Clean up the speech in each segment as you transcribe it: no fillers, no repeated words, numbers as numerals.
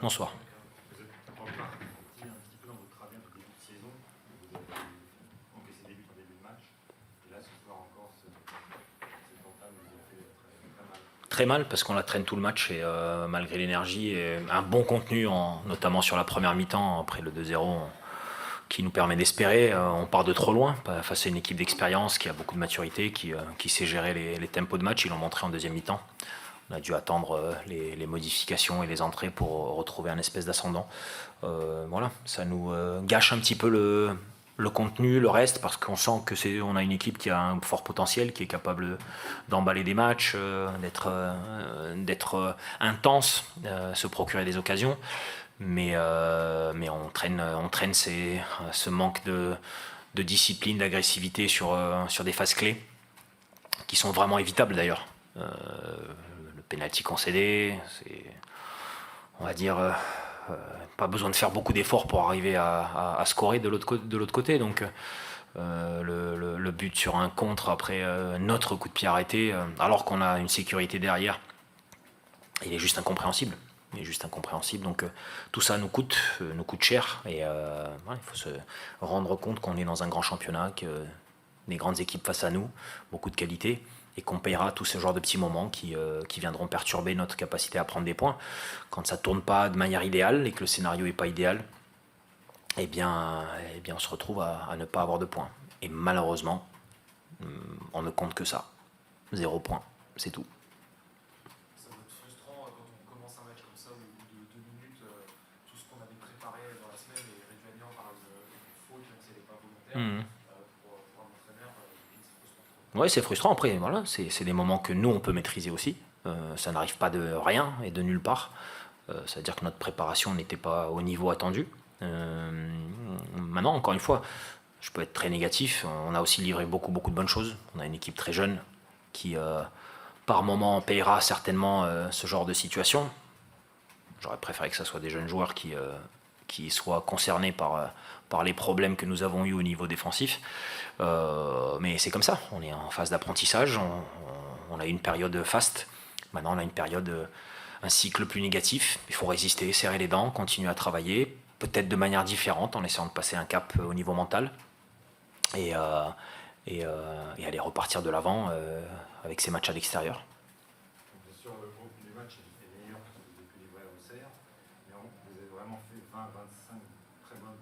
Bonsoir. Vous êtes reparti un petit peu dans votre travers de début de saison. Vous avez encaissé des buts en début de match. Et là, ce soir encore, cette entame vous a fait très mal. Très mal parce qu'on la traîne tout le match et malgré l'énergie et un bon contenu, notamment sur la première mi-temps, après le 2-0 qui nous permet d'espérer. On part de trop loin face à une équipe d'expérience qui a beaucoup de maturité, qui sait gérer les tempos de match. Ils l'ont montré en deuxième mi-temps. On a dû attendre les modifications et les entrées pour retrouver un espèce d'ascendant. Voilà, ça nous gâche un petit peu le contenu, le reste, parce qu'on sent que on a une équipe qui a un fort potentiel, qui est capable d'emballer des matchs, d'être intense, se procurer des occasions. Mais on traîne ce manque de discipline, d'agressivité sur des phases clés, qui sont vraiment évitables d'ailleurs. Le penalty concédé, c'est, on va dire, pas besoin de faire beaucoup d'efforts pour arriver à scorer de l'autre côté. Donc le but sur un contre après notre coup de pied arrêté, alors qu'on a une sécurité derrière, il est juste incompréhensible. Donc tout ça nous coûte cher. Et il faut se rendre compte qu'on est dans un grand championnat, que des grandes équipes face à nous, beaucoup de qualité, et qu'on payera tous ces genres de petits moments qui viendront perturber notre capacité à prendre des points. Quand ça ne tourne pas de manière idéale et que le scénario n'est pas idéal, eh bien on se retrouve à ne pas avoir de points. Et malheureusement, on ne compte que ça. 0 points, c'est tout. Ça doit être frustrant quand on commence un match comme ça, au bout de 2 minutes, tout ce qu'on avait préparé dans la semaine est réduit à néant par une faute, même si elle n'est pas volontaire. Pour un entraîneur, c'est frustrant. Oui, c'est frustrant. Après, voilà, c'est des moments que nous, on peut maîtriser aussi. Ça n'arrive pas de rien et de nulle part. Ça veut dire que notre préparation n'était pas au niveau attendu. Maintenant, encore une fois, je peux être très négatif. On a aussi livré beaucoup de bonnes choses. On a une équipe très jeune qui, par moment, payera certainement ce genre de situation. J'aurais préféré que ce soit des jeunes joueurs qui soient concernés par les problèmes que nous avons eus au niveau défensif. Mais c'est comme ça, on est en phase d'apprentissage, on a une période faste, maintenant on a une période, un cycle plus négatif. Il faut résister, serrer les dents, continuer à travailler, peut-être de manière différente, en essayant de passer un cap au niveau mental, et aller repartir de l'avant avec ces matchs à l'extérieur. Bien sûr, le groupe du match est meilleur que ce que vous avez pu livrer à Auxerre, mais vous avez vraiment fait 20-25 très bonnes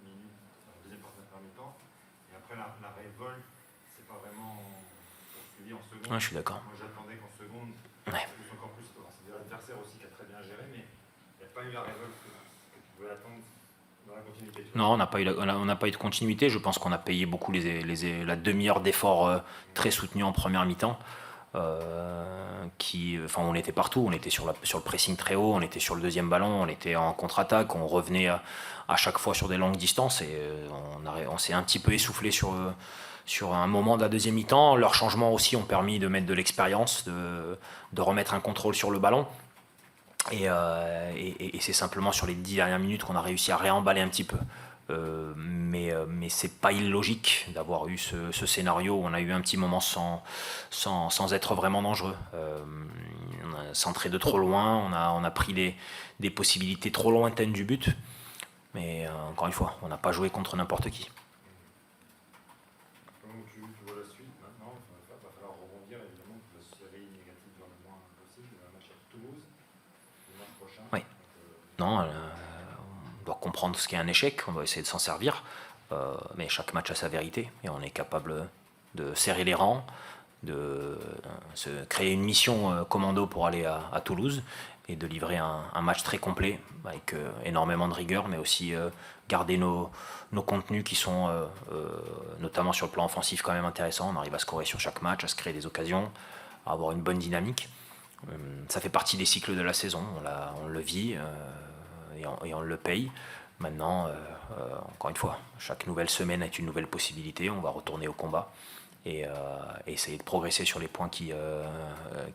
minutes dans la deuxième partie de la première mi-temps. Et après, la révolte, c'est pas vraiment poursuivi en seconde. Ouais, je suis d'accord. Moi, j'attendais qu'en seconde, Ouais. ça pousse encore plus. C'est l'adversaire aussi qui a très bien géré, mais il n'y a pas eu la révolte que tu pouvais attendre dans la continuité. Non, on n'a pas eu de continuité. Je pense qu'on a payé beaucoup la demi-heure d'efforts très soutenus en première mi-temps. On était partout, on était sur le pressing très haut, on était sur le deuxième ballon, on était en contre-attaque, on revenait à chaque fois sur des longues distances et on s'est un petit peu essoufflé sur un moment de la deuxième mi-temps. Leurs changements aussi ont permis de mettre de l'expérience, de remettre un contrôle sur le ballon. Et c'est simplement sur les 10 dernières minutes qu'on a réussi à réemballer un petit peu. Mais c'est pas illogique d'avoir eu ce scénario où on a eu un petit moment sans être vraiment dangereux. On a centré de trop loin, on a pris des possibilités trop lointaines du but. Mais encore une fois, on n'a pas joué contre n'importe qui. Comment tu vois la suite maintenant? Il va falloir rebondir évidemment pour la série négative dans le moins possible. Il y a un match à Toulouse dimanche prochain. Oui. Non, on doit comprendre ce qu'est un échec, on doit essayer de s'en servir, mais chaque match a sa vérité et on est capable de serrer les rangs, de se créer une mission commando pour aller à Toulouse et de livrer un match très complet avec énormément de rigueur, mais aussi garder nos contenus qui sont notamment sur le plan offensif quand même intéressants. On arrive à scorer sur chaque match, à se créer des occasions, à avoir une bonne dynamique. Ça fait partie des cycles de la saison, on le vit et on le paye. Maintenant, encore une fois, chaque nouvelle semaine est une nouvelle possibilité, on va retourner au combat et essayer de progresser sur les points qui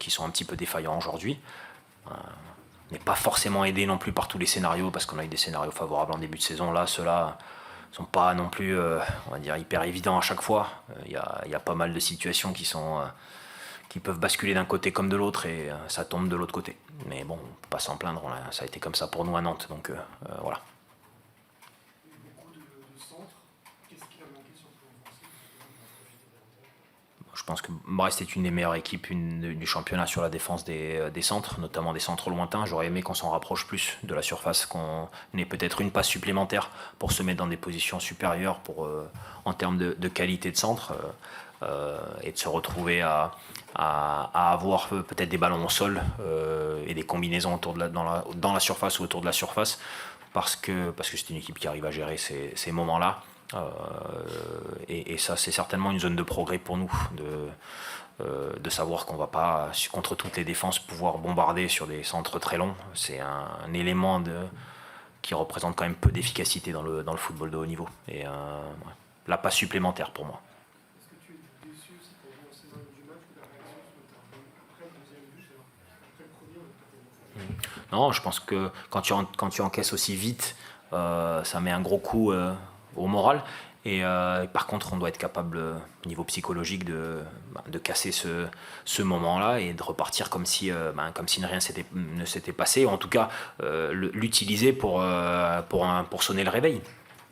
sont un petit peu défaillants aujourd'hui. On n'est pas forcément aidé non plus par tous les scénarios, parce qu'on a eu des scénarios favorables en début de saison. Là, ceux-là ne sont pas non plus, on va dire, hyper évidents à chaque fois. Il y a pas mal de situations qui sont qui peuvent basculer d'un côté comme de l'autre et ça tombe de l'autre côté. Mais bon, on ne peut pas s'en plaindre, ça a été comme ça pour nous à Nantes, donc voilà. Beaucoup de centres. Qu'est-ce qui a manqué sur le plan offensif Je pense que Brest est une des meilleures équipes du championnat sur la défense des centres, notamment des centres lointains. J'aurais aimé qu'on s'en rapproche plus de la surface, qu'on ait peut-être une passe supplémentaire pour se mettre dans des positions supérieures en termes de qualité de centre et de se retrouver à avoir peut-être des ballons au sol et des combinaisons dans la surface ou autour de la surface parce que c'est une équipe qui arrive à gérer ces moments-là. Et ça, c'est certainement une zone de progrès pour nous, de savoir qu'on ne va pas, contre toutes les défenses, pouvoir bombarder sur des centres très longs. C'est un élément qui représente quand même peu d'efficacité dans le football de haut niveau. Et la passe supplémentaire pour moi. Est-ce que tu es déçu aussi pour le scénario du match ou la réaction sur le terrain après le deuxième but, après le premier, on n'a pas tellement fait. Non, je pense que quand tu encaisses aussi vite, ça met un gros coup au moral. Et par contre, on doit être capable, au niveau psychologique, de casser ce moment-là et de repartir comme si rien ne s'était passé, ou en tout cas l'utiliser pour sonner le réveil.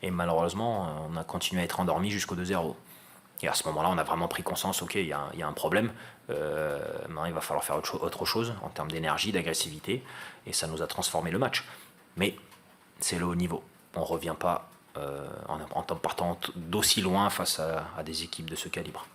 Et malheureusement, on a continué à être endormi jusqu'au 2-0. Et à ce moment-là, on a vraiment pris conscience, ok, il y a un problème. Maintenant, il va falloir faire autre chose en termes d'énergie, d'agressivité. Et ça nous a transformé le match. Mais c'est le haut niveau. On ne revient pas en partant d'aussi loin face à des équipes de ce calibre.